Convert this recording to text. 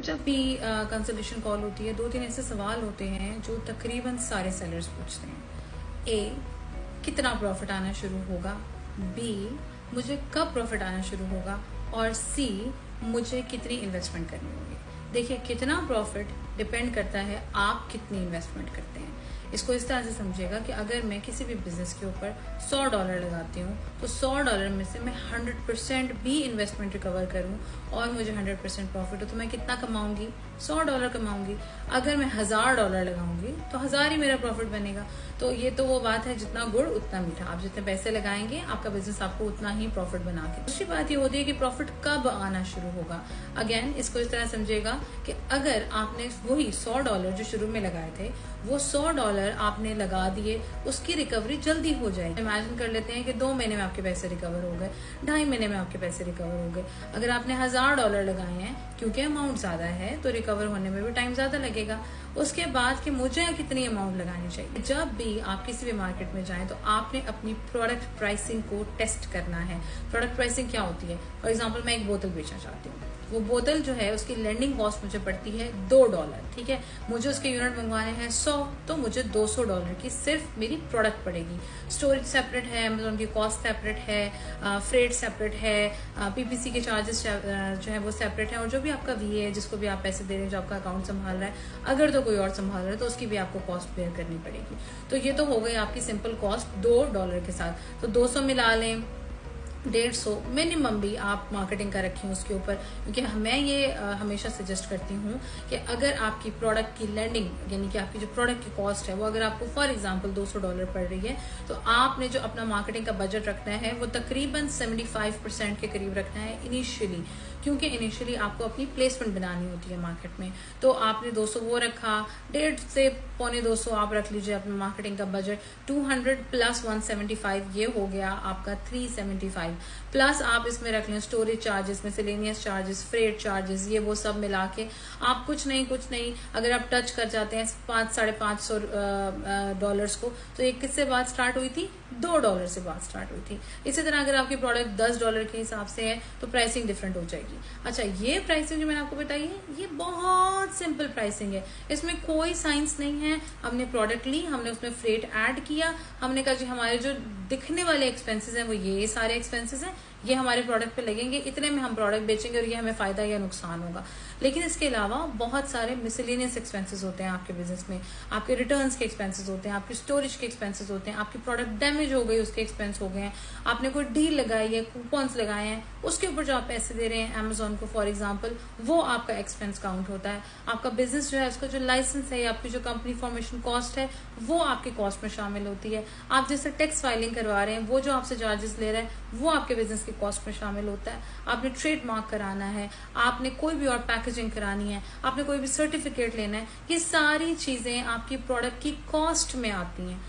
जब भी consultation call होती है, 2-3 ऐसे सवाल होते हैं जो तकरीबन सारे सेलर्स पूछते हैं। ए, कितना प्रॉफिट आना शुरू होगा? बी, मुझे कब प्रॉफिट आना शुरू होगा? और सी, मुझे कितनी इन्वेस्टमेंट करनी होगी? देखिए, कितना प्रॉफिट डिपेंड करता है आप कितनी इन्वेस्टमेंट करते हैं। इसको इस तरह से समझिएगा कि अगर मैं किसी भी बिजनेस के ऊपर $100 लगाती हूँ तो $100 में से मैं 100% भी इन्वेस्टमेंट रिकवर करूँ और मुझे 100% प्रॉफिट हो तो मैं कितना कमाऊंगी? $100 कमाऊंगी। अगर मैं $1000 लगाऊंगी तो 1000 ही मेरा प्रॉफिट बनेगा। तो ये तो वो बात है, जितना गुड़ उतना मीठा। आप जितने पैसे लगाएंगे आपका बिजनेस आपको उतना ही प्रॉफिट बना के। दूसरी बात ये होती है कि प्रॉफिट कब आना शुरू होगा। अगेन इसको इस तरह समझिएगा कि अगर आपने वही $100 जो शुरू में लगाए थे वो $100 आपने लगा दिए, उसकी रिकवरी जल्दी हो जाएगी। इमेजिन कर लेते हैं कि 2 महीने में आपके पैसे रिकवर हो गए, 2.5 महीने में आपके पैसे रिकवर हो गए। अगर आपने $1000 लगाए हैं, क्योंकि अमाउंट ज्यादा है तो रिकवर होने में भी टाइम ज्यादा लगेगा। उसके बाद कि मुझे कितनी अमाउंट लगानी चाहिए। जब भी आप किसी भी मार्केट में जाएं तो आपने अपनी प्रोडक्ट प्राइसिंग को टेस्ट करना है। प्रोडक्ट प्राइसिंग क्या होती है? फॉर एग्जाम्पल, मैं एक बोतल बेचना चाहती हूँ, वो बोतल जो है उसकी लैंडिंग कॉस्ट मुझे पड़ती है $2, ठीक है। मुझे उसके यूनिट मंगवाने हैं 100, तो मुझे $200 की सिर्फ मेरी प्रोडक्ट पड़ेगी। स्टोरेज सेपरेट है, अमेज़न की कॉस्ट सेपरेट है, फ्रेट सेपरेट है, पीपीसी के चार्जेस जो है वो सेपरेट है, और जो भी आपका वी है, जिसको भी आप पैसे दे रहे हैं, जो आपका अकाउंट संभाल रहा है, अगर तो कोई और संभाल रहा है तो उसकी भी आपको कॉस्ट बेयर करनी पड़ेगी। तो ये तो हो गई आपकी सिंपल कॉस्ट $2 के साथ। तो 200 मिला लें, 150 मिनिमम भी आप मार्केटिंग का रखें उसके ऊपर, क्योंकि मैं ये हमेशा सजेस्ट करती हूँ कि अगर आपकी प्रोडक्ट की लैंडिंग यानी कि आपकी जो प्रोडक्ट की कॉस्ट है वो अगर आपको फॉर एग्जांपल $200 पड़ रही है तो आपने जो अपना मार्केटिंग का बजट रखना है वो तकरीबन 75% के करीब रखना है इनिशियली, क्योंकि इनिशियली आपको अपनी प्लेसमेंट बनानी होती है मार्केट में। तो आपने 200 वो रखा, 150 से 125 आप रख लीजिए अपना मार्केटिंग का बजट। 200 प्लस 175 ये हो गया आपका 375, प्लस आप इसमें रख लें storage charges, miscellaneous charges, freight charges, ये वो सब मिला के आप कुछ नहीं अगर आप टच कर जाते हैं $500-550 को, तो ये किससे बात स्टार्ट हुई थी? $2 से बात स्टार्ट हुई थी। इसी तरह अगर आपकी प्रोडक्ट $10 के हिसाब से है तो प्राइसिंग डिफरेंट हो जाएगी। अच्छा, ये प्राइसिंग जो मैंने आपको बताई है ये बहुत सिंपल प्राइसिंग है, इसमें कोई साइंस नहीं है। हमने प्रोडक्ट ली, हमने उसमें फ्रेट ऐड किया, हमने कहा जी हमारे जो दिखने वाले एक्सपेंसेस हैं वो ये सारे एक्सपेंसेस हैं, ये हमारे प्रोडक्ट पे लगेंगे, इतने में हम प्रोडक्ट बेचेंगे और ये हमें फायदा या नुकसान होगा। लेकिन इसके अलावा बहुत सारे मिसलेनियस एक्सपेंसेस होते हैं आपके बिजनेस में। आपके रिटर्न्स के एक्सपेंसेस होते हैं, आपके स्टोरेज के एक्सपेंसेस होते हैं, आपकी प्रोडक्ट डैमेज हो गई उसके एक्सपेंस हो गए हैं, आपने कोई डील लगाई है, कूपन्स लगाए हैं, उसके ऊपर जो आप पैसे दे रहे हैं अमेजोन को फॉर एग्जाम्पल, वो आपका एक्सपेंस काउंट होता है। आपका बिजनेस जो है उसका जो लाइसेंस है, आपकी जो कंपनी फॉर्मेशन कॉस्ट है वो आपके कॉस्ट में शामिल होती है। आप जैसे टैक्स फाइलिंग करवा रहे हैं वो जो आपसे चार्जेस ले रहे हैं वो आपके बिजनेस की कॉस्ट में शामिल होता है। आपने ट्रेडमार्क कराना है, आपने कोई भी और पैकेजिंग करानी है, आपने कोई भी सर्टिफिकेट लेना है, ये सारी चीजें आपकी प्रोडक्ट की कॉस्ट में आती हैं।